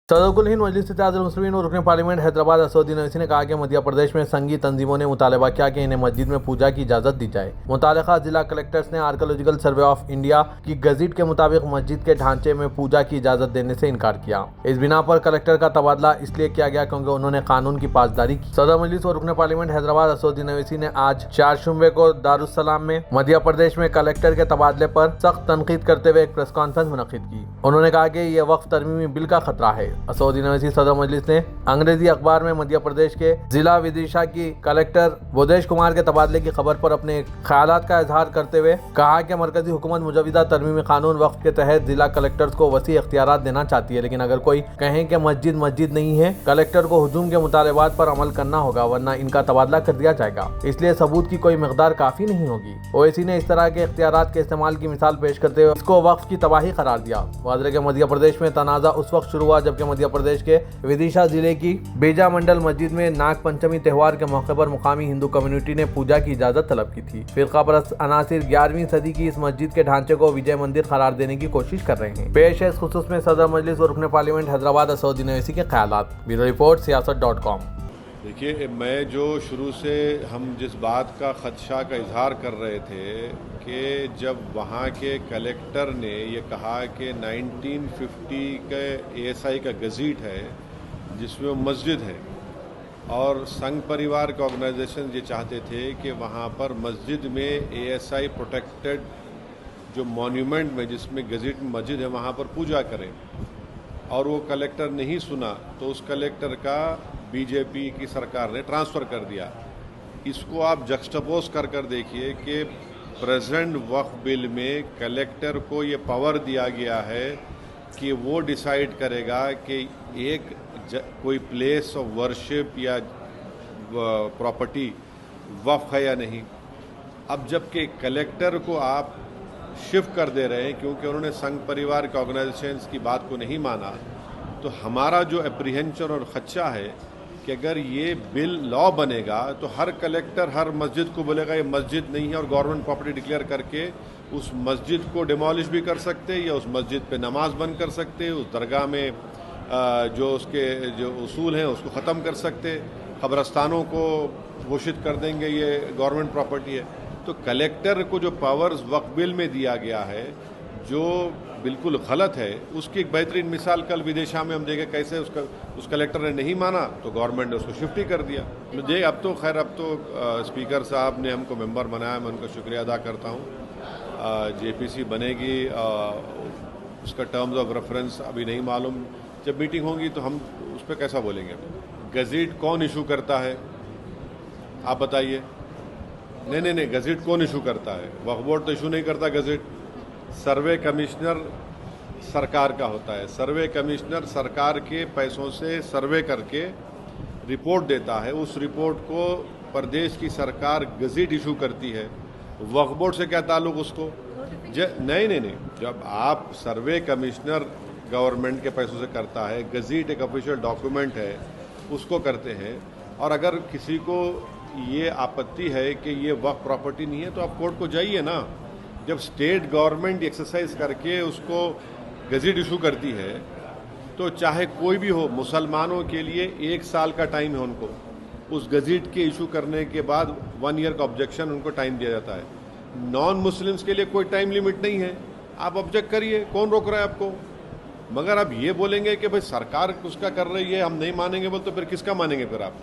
सदरुल हिंद मजलिस इत्तेहादुल मुस्लिमीन और रुकन पार्लियामेंट हैदराबाद असदुद्दीन ओवैसी ने कहा कि मध्य प्रदेश में संघी तंजीमों ने मुतालबा किया कि इन्हें मस्जिद में पूजा की इजाज़त दी जाए। मुताल्लिक़ा जिला कलेक्टर्स ने आर्कियोलॉजिकल सर्वे ऑफ इंडिया की गज़ट के मुताबिक मस्जिद के ढांचे में पूजा की इजाज़त देने से इनकार किया। इस बिना पर कलेक्टर का तबादला इसलिए किया गया क्योंकि उन्होंने कानून की पासदारी की। सदर मजलिस और रुकन पार्लियामेंट हैदराबाद असदुद्दीन ओवैसी ने आज 4 शुम्बे को दारुस्सलाम में मध्य प्रदेश में कलेक्टर के तबादले पर सख्त तनकीद करते हुए एक प्रेस कॉन्फ्रेंस मुनक्किद की। उन्होंने कहा कि यह वक्फ तरमीमी बिल का खतरा है। असदुद्दीन ओवैसी सदर मजलिस ने अंग्रेजी अखबार में मध्य प्रदेश के जिला विदिशा की कलेक्टर बोधेश कुमार के तबादले की खबर पर अपने ख्यालात का इजहार करते हुए कहा कि मरकजी हुकूमत मुजविदा तरमीमी कानून वक्फ के तहत जिला कलेक्टर्स को वसी इख्तियारात देना चाहती है, लेकिन अगर कोई कहे कि मस्जिद नहीं है, कलेक्टर को हुजूम के मुतालबात पर अमल करना होगा वरना इनका तबादला कर दिया जाएगा। इसलिए सबूत की कोई मिकदार काफी नहीं होगी। ओवैसी ने इस तरह के इख्तियारात के इस्तेमाल की मिसाल पेश करते हुए इसको वक्फ की तबाही करार दिया। वाज़ेह के मध्य प्रदेश में तनाज़ा उस वक्त शुरू हुआ जबकि मध्य प्रदेश के विदिशा जिले की बेजा मंडल मस्जिद में नाग पंचमी त्यौहार के मौके पर मुकामी हिंदू कम्युनिटी ने पूजा की इजाजत तलब की थी। फिरका परस्त अनासिर 11वीं सदी की इस मस्जिद के ढांचे को विजय मंदिर करार देने की कोशिश कर रहे हैं। पेश है इस खुसूस में सदर मजलिस और रुकन पार्लियामेंट हैदराबाद असदुद्दीन ओवैसी के ख्यालात। ब्यूरो रिपोर्ट सियासत.com। देखिए, मैं जो शुरू से हम जिस बात का खदशा का इजहार कर रहे थे कि जब वहाँ के कलेक्टर ने ये कहा कि 1950 के ASI का गज़ीट है जिसमें मस्जिद है और संघ परिवार के ऑर्गेनाइजेशन ये चाहते थे कि वहाँ पर मस्जिद में ASI प्रोटेक्टेड जो मॉन्यूमेंट में जिसमें गज़ीट में मस्जिद है वहाँ पर पूजा करें, और वो कलेक्टर नहीं सुना तो उस कलेक्टर का बीजेपी की सरकार ने ट्रांसफ़र कर दिया। इसको आप जक्सटपोज कर देखिए कि प्रेजेंट वक्फ बिल में कलेक्टर को ये पावर दिया गया है कि वो डिसाइड करेगा कि एक कोई प्लेस ऑफ वर्शिप या प्रॉपर्टी वक्फ है या नहीं। अब जबकि कलेक्टर को आप शिफ्ट कर दे रहे हैं क्योंकि उन्होंने संघ परिवार के ऑर्गेनाइजेशंस की बात को नहीं माना, तो हमारा जो एप्रीहेंशन और खदशा है कि अगर ये बिल लॉ बनेगा तो हर कलेक्टर हर मस्जिद को बोलेगा ये मस्जिद नहीं है और गवर्नमेंट प्रॉपर्टी डिक्लेयर करके उस मस्जिद को डिमोलिश भी कर सकते या उस मस्जिद पे नमाज बंद कर सकते, उस दरगाह में जो उसके जो उसूल हैं उसको ख़त्म कर सकते, क़ब्रस्तानों को घोषित कर देंगे ये गवर्नमेंट प्रॉपर्टी है। तो कलेक्टर को जो पावर्स वक्फ बिल में दिया गया है जो बिल्कुल गलत है, उसकी एक बेहतरीन मिसाल कल विदिशा में हम देखें कैसे उस कलेक्टर ने नहीं माना तो गवर्नमेंट ने उसको शिफ्ट ही कर दिया। मुझे अब तो स्पीकर साहब ने हमको मेंबर बनाया, मैं उनका शुक्रिया अदा करता हूँ। JPC बनेगी, उसका टर्म्स ऑफ रेफरेंस अभी नहीं मालूम, जब मीटिंग होगी तो हम उस पर कैसा बोलेंगे। गज़ीट कौन इशू करता है आप बताइए? नहीं, गज़ीट कौन इशू करता है? वक्फ बोर्ड तो इशू नहीं करता गज़ीट, सर्वे कमिश्नर सरकार का होता है। सर्वे कमिश्नर सरकार के पैसों से सर्वे करके रिपोर्ट देता है, उस रिपोर्ट को प्रदेश की सरकार गज़ीट इशू करती है। वक्फ बोर्ड से क्या ताल्लुक़ उसको? नहीं, जब आप सर्वे कमिश्नर गवर्नमेंट के पैसों से करता है, गज़ीट एक ऑफिशियल डॉक्यूमेंट है, उसको करते हैं। और अगर किसी को ये आपत्ति है कि ये वक्फ प्रॉपर्टी नहीं है तो आप कोर्ट को जाइए ना। जब स्टेट गवर्नमेंट एक्सरसाइज करके उसको गज़ीट इशू करती है तो चाहे कोई भी हो, मुसलमानों के लिए 1 साल का टाइम है उनको, उस गज़ीट के इशू करने के बाद 1 ईयर का ऑब्जेक्शन उनको टाइम दिया जाता है। नॉन मुस्लिम्स के लिए कोई टाइम लिमिट नहीं है, आप ऑब्जेक्ट करिए, कौन रोक रहा है आपको? मगर आप ये बोलेंगे कि भाई सरकार उसका कर रही है हम नहीं मानेंगे बोल, तो फिर किसका मानेंगे फिर आप?